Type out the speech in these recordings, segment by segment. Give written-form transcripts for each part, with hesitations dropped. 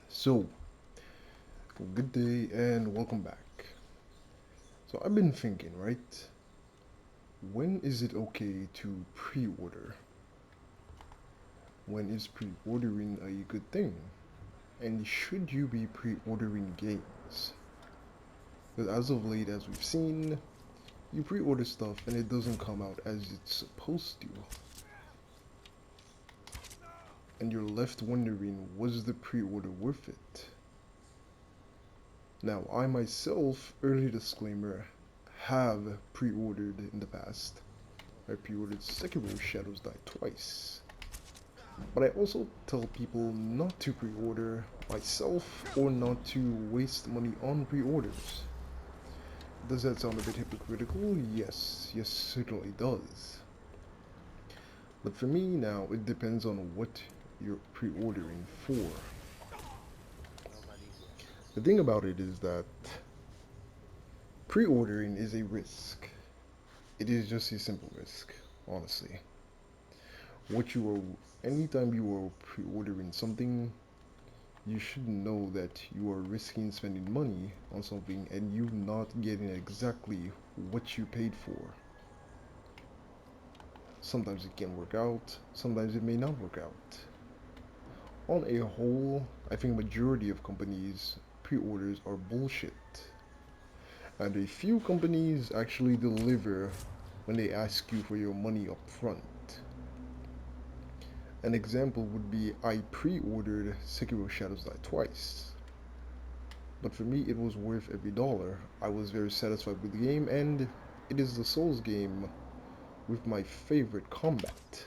So, good day and welcome back. So, I've been thinking, right? When is it okay to pre order? When is pre ordering a good thing? And should you be pre ordering games? Because as of late, as we've seen, you pre order stuff and it doesn't come out as it's supposed to. And you're left wondering, was the pre order worth it? Now, I myself, early disclaimer, have pre ordered in the past. I pre-ordered Sekiro Shadows Die Twice. But I also tell people not to pre-order myself or not to waste money on pre-orders. Does that sound a bit hypocritical? Yes, certainly does. But for me now, it depends on what you're pre-ordering for. The thing about it is that pre-ordering is a risk. It is just a simple risk, honestly. What you are, anytime you are pre-ordering something, you should know that you are risking spending money on something and you not getting exactly what you paid for. Sometimes it can work out, sometimes it may not work out. On a whole, I think majority of companies pre-orders are bullshit. And a few companies actually deliver when they ask you for your money up front. An example would be I pre-ordered Sekiro Shadows Die Twice. But for me, it was worth every dollar. I was very satisfied with the game, and it is the Souls game with my favorite combat.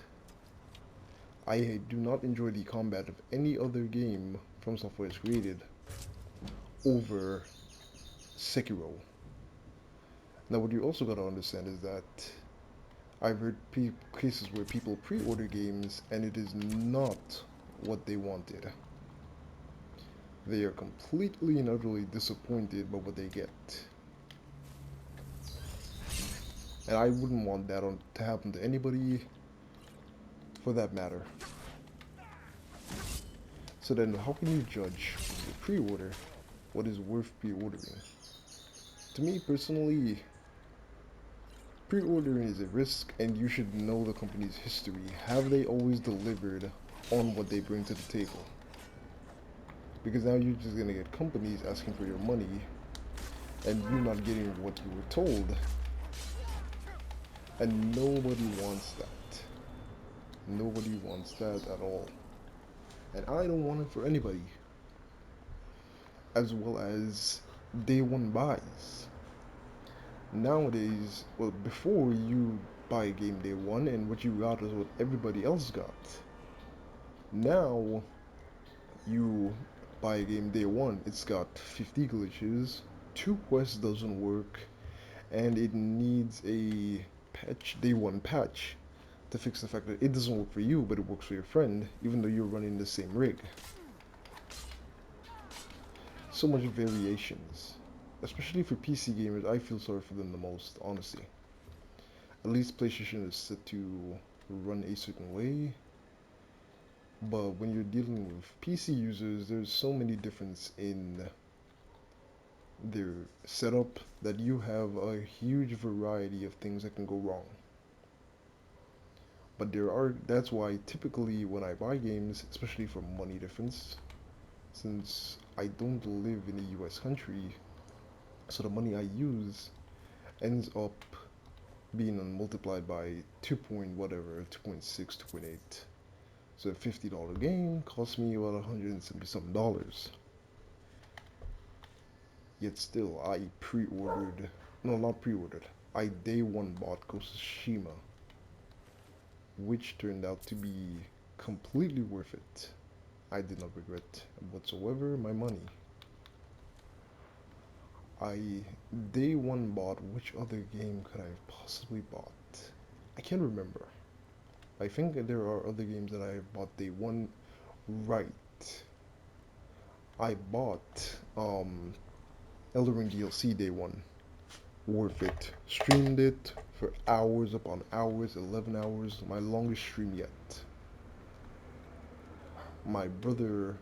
I do not enjoy the combat of any other game From Software has created over Sekiro. Now, what you also gotta understand is that I've heard cases where people pre-order games and it is not what they wanted. They are completely and utterly disappointed by what they get. And I wouldn't want that to happen to anybody for that matter. So then, how can you judge the pre-order what is worth pre-ordering? To me personally, pre-ordering is a risk, and you should know the company's history. Have they always delivered on what they bring to the table? Because now you're just gonna get companies asking for your money, and you not getting what you were told, and nobody wants that. Nobody wants that at all, and I don't want it for anybody. As well as day one buys. Nowadays, well, before you buy a game day one and what you got is what everybody else got. Now, you buy a game day one, it's got 50 glitches, two quests doesn't work, and it needs a day one patch to fix the fact that it doesn't work for you, but it works for your friend, even though you're running the same rig. So much variations. Especially for PC gamers, I feel sorry for them the most, honestly. At least PlayStation is set to run a certain way, but when you're dealing with PC users, there's so many difference in their setup that you have a huge variety of things that can go wrong. But that's why typically when I buy games, especially for money difference, since I don't live in a US country, so the money I use ends up being multiplied by 2 point whatever, 2.6, 2.8. So a $50 game cost me about 170 something dollars. Yet still, I pre-ordered, no, not pre-ordered. I day one bought Ghost of Tsushima, which turned out to be completely worth it. I did not regret whatsoever my money. I day one bought, which other game could I have possibly bought? I can't remember. I think that there are other games that I have bought day one. Right. I bought Elden Ring DLC day one. Worth it. Streamed it for hours upon hours, 11 hours, my longest stream yet. My brother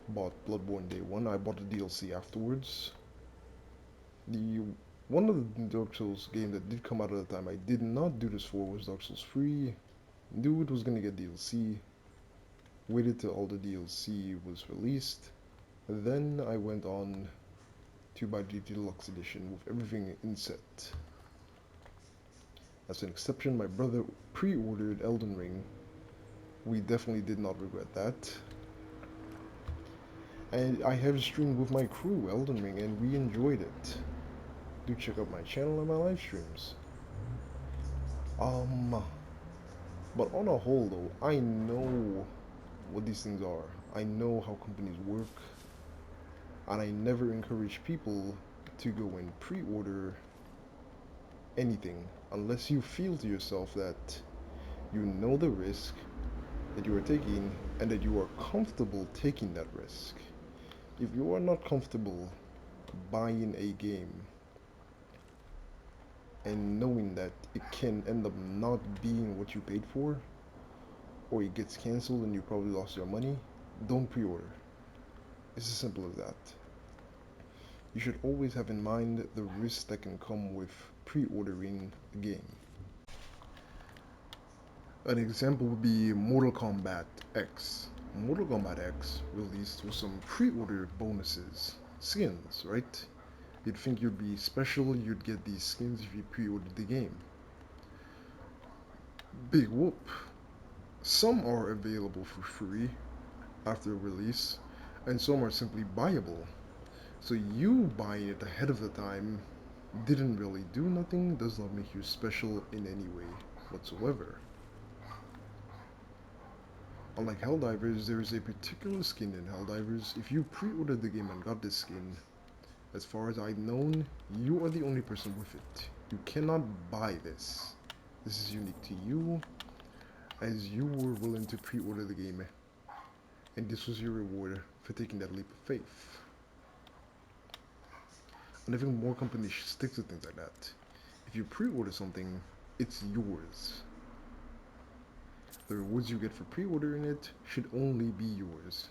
bought Bloodborne day one. I bought the DLC afterwards. The one of the Dark Souls game that did come out at the time I did not do this for was Dark Souls 3. Knew it was gonna get DLC. Waited till all the DLC was released. Then I went on to buy the deluxe edition with everything in set. As an exception, my brother pre-ordered Elden Ring. We definitely did not regret that. And I have streamed with my crew Elden Ring and we enjoyed it. Do check out my channel and my live streams. Um, but on a whole though, I know what these things are. I know how companies work, and I never encourage people to go and pre-order anything unless you feel to yourself that you know the risk that you are taking and that you are comfortable taking that risk. If you are not comfortable buying a game and knowing that it can end up not being what you paid for, or it gets cancelled and you probably lost your money, don't pre-order. It's as simple as that. You should always have in mind the risks that can come with pre-ordering a game. An example would be Mortal Kombat X. Mortal Kombat X released with some pre-order bonuses, skins, right? You'd think you'd be special, you'd get these skins if you pre-ordered the game. Big whoop. Some are available for free after release, and some are simply buyable. So you buying it ahead of the time didn't really do nothing, does not make you special in any way whatsoever. Unlike Helldivers, there is a particular skin in Helldivers. If you pre-ordered the game and got this skin, as far as I've known, you are the only person with it. You cannot buy this. This is unique to you, as you were willing to pre-order the game, and this was your reward for taking that leap of faith. And I think more companies should stick to things like that. If you pre-order something, it's yours. The rewards you get for pre-ordering it should only be yours.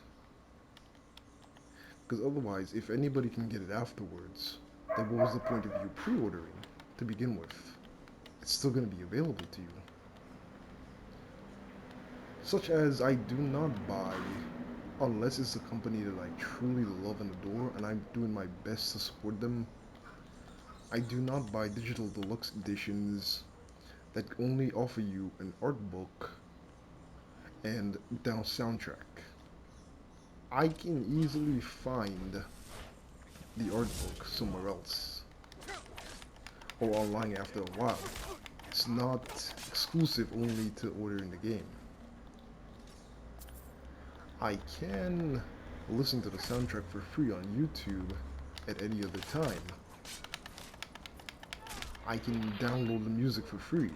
Because otherwise, if anybody can get it afterwards, then what was the point of you pre-ordering to begin with? It's still going to be available to you. Such as I do not buy unless it's a company that I truly love and adore and I'm doing my best to support them. I do not buy digital deluxe editions that only offer you an art book and down soundtrack. I can easily find the art book somewhere else or online after a while. It's not exclusive only to ordering the game. I can listen to the soundtrack for free on YouTube at any other time. I can download the music for free.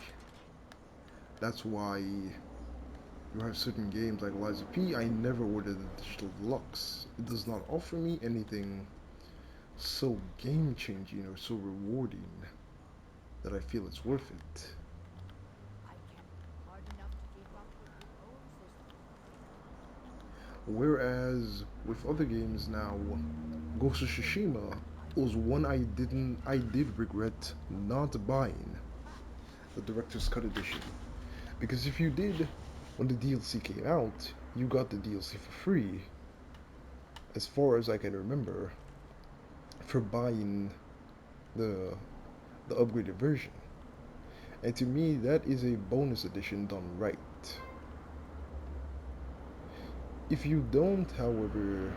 That's why you have certain games like Lies of P. I never ordered the digital deluxe. It does not offer me anything so game changing or so rewarding that I feel it's worth it. Whereas with other games now, Ghost of Tsushima was one I did regret not buying the Director's Cut edition. Because if you did, when the DLC came out, you got the DLC for free, as far as I can remember, for buying the the upgraded version. And to me, that is a bonus edition done right. If you don't, however,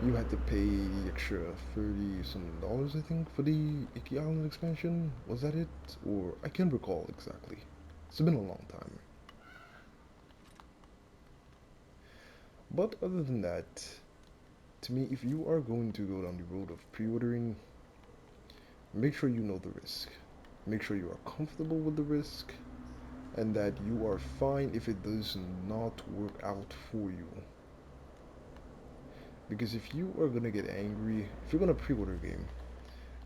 you had to pay the extra $30 some I think for the Iki Island expansion. Was that it? Or I can't recall exactly. It's been a long time. But other than that, to me, if you are going to go down the road of pre-ordering, make sure you know the risk. Make sure you are comfortable with the risk and that you are fine if it does not work out for you. Because if you are gonna get angry, if you're gonna pre-order a game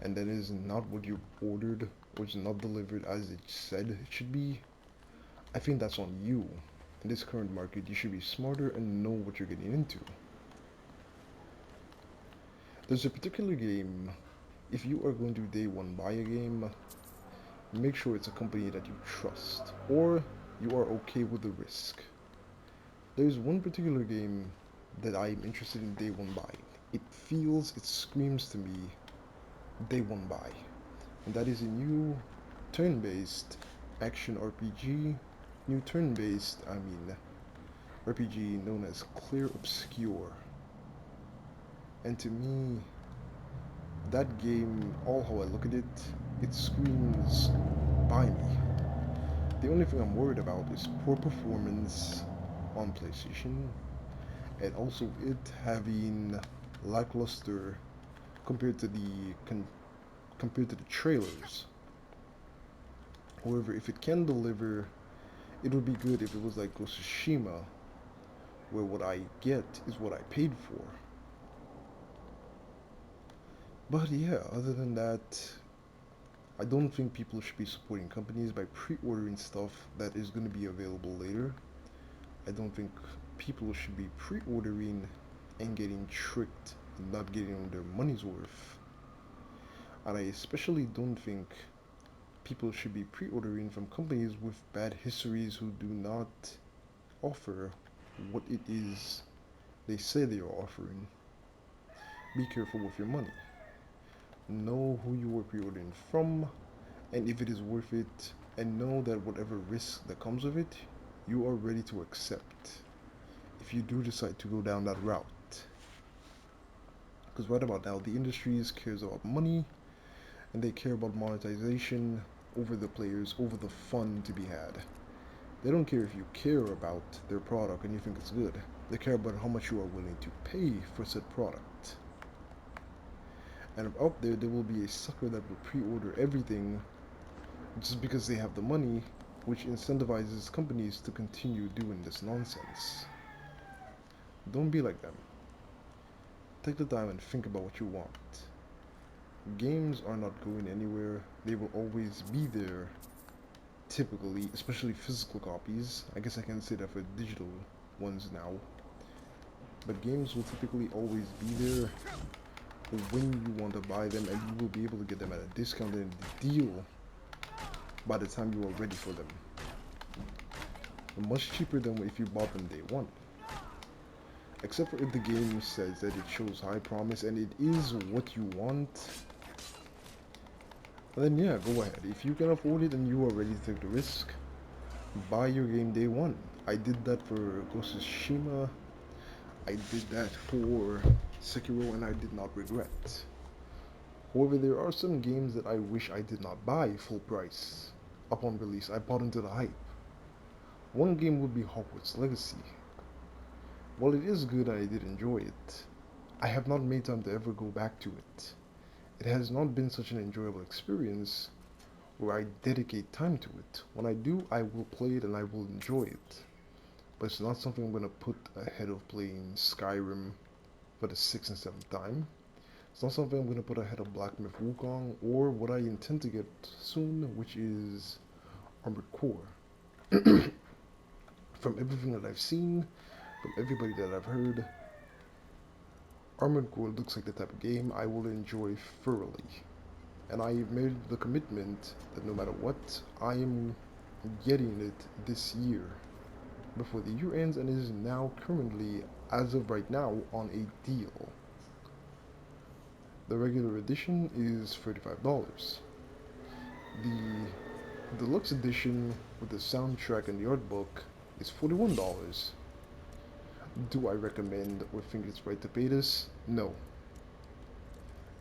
and that is not what you ordered or it's not delivered as it said it should be, I think that's on you. In this current market, you should be smarter and know what you're getting into. There's a particular game, if you are going to day one buy a game, make sure it's a company that you trust, or you are okay with the risk. There's one particular game that I'm interested in day one buy. It screams to me day one buy. And that is a new turn-based action RPG, new turn-based, RPG known as Clear Obscure. And to me, that game, all how I look at it screams buy me. The only thing I'm worried about is poor performance on PlayStation, and also it having lackluster compared to compared to the trailers. However, if it can deliver, it would be good if it was like Ghost of Tsushima, where what I get is what I paid for. But yeah, other than that, I don't think people should be supporting companies by pre-ordering stuff that is going to be available later. I don't think people should be pre-ordering and getting tricked and not getting their money's worth. And I especially don't think people should be pre-ordering from companies with bad histories who do not offer what it is they say they are offering. Be careful with your money. Know who you are pre-ordering from and if it is worth it, and know that whatever risk that comes with it, you are ready to accept if you do decide to go down that route. Because right about now, the industry cares about money and they care about monetization over the players, over the fun to be had. They don't care if you care about their product and you think it's good. They care about how much you are willing to pay for said product. And out there will be a sucker that will pre-order everything just because they have the money, which incentivizes companies to continue doing this nonsense. Don't be like them. Take the time and think about what you want. Games are not going anywhere. They will always be there, typically, especially physical copies. I guess I can say that for digital ones now. But games will typically always be there when you want to buy them, and you will be able to get them at a discount and a deal by the time you are ready for them. Much cheaper than if you bought them day one. Except for if the game says that it shows high promise and it is what you want, then yeah, go ahead. If you can afford it and you are ready to take the risk, buy your game day one. I did that for Ghost of Tsushima. I did that for Sekiro and I did not regret. However, there are some games that I wish I did not buy full price upon release. I bought into the hype. One game would be Hogwarts Legacy. While it is good and I did enjoy it, I have not made time to ever go back to it. It has not been such an enjoyable experience where I dedicate time to it. When I do, I will play it and I will enjoy it. But it's not something I'm going to put ahead of playing Skyrim for the 6th and 7th time. It's not something I'm going to put ahead of Black Myth Wukong or what I intend to get soon, which is Armored Core. From everything that I've seen, from everybody that I've heard, Armored Core looks like the type of game I will enjoy thoroughly. And I've made the commitment that no matter what, I am getting it this year before the year ends, and it is now currently, as of right now, on a deal. The regular edition is $35. The deluxe edition with the soundtrack and the art book is $41. Do I recommend or think it's right to pay this? No.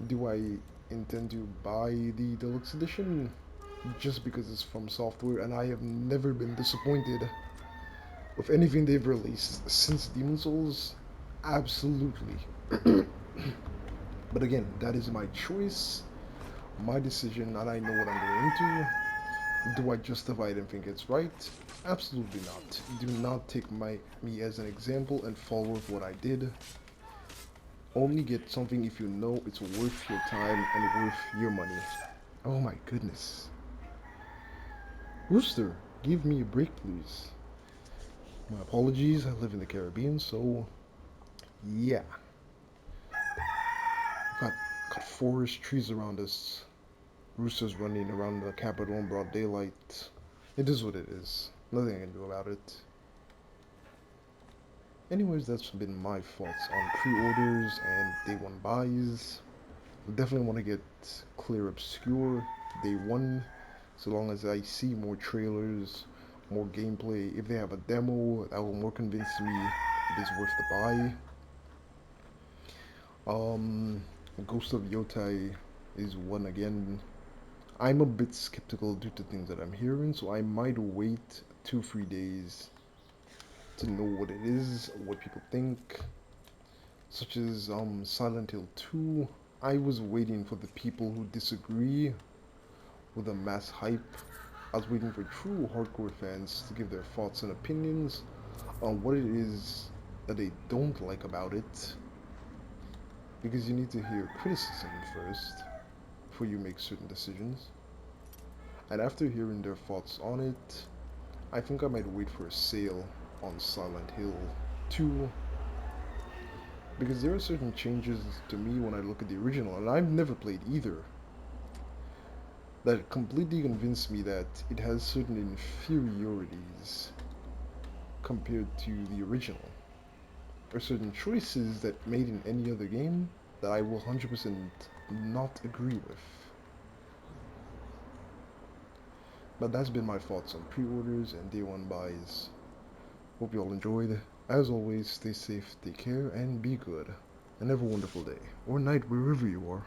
Do I intend to buy the deluxe edition? Just because it's from software and I have never been disappointed with anything they've released since Demon's Souls? Absolutely. But again, that is my choice, my decision, and I know what I'm going into. Do I justify it and think it's right? Absolutely not. Do not take me as an example and follow with what I did. Only get something if you know it's worth your time and worth your money. Oh my goodness. Rooster, give me a break, please. My apologies, I live in the Caribbean, so yeah. Got got forest trees around us, roosters running around the capital in broad daylight. It is what it is. Nothing I can do about it. Anyways, that's been my thoughts on pre-orders and day one buys. I definitely want to get Clear Obscure day one, so long as I see more trailers, more gameplay. If they have a demo, that will more convince me it is worth the buy. Um, Ghost of Yotai is one again. I'm a bit skeptical due to things that I'm hearing, so I might wait 2 3 days to know what it is, what people think. Such as Silent Hill 2. I was waiting for the people who disagree with the mass hype. I was waiting for true hardcore fans to give their thoughts and opinions on what it is that they don't like about it, because you need to hear criticism first before you make certain decisions. And after hearing their thoughts on it, I think I might wait for a sale on Silent Hill 2, because there are certain changes to me when I look at the original, and I've never played either, that completely convinced me that it has certain inferiorities compared to the original, or certain choices that made in any other game that I will 100% not agree with. But that's been my thoughts on pre-orders and day one buys. Hope you all enjoyed. As always, stay safe, take care, and be good. And have a wonderful day, or night, wherever you are.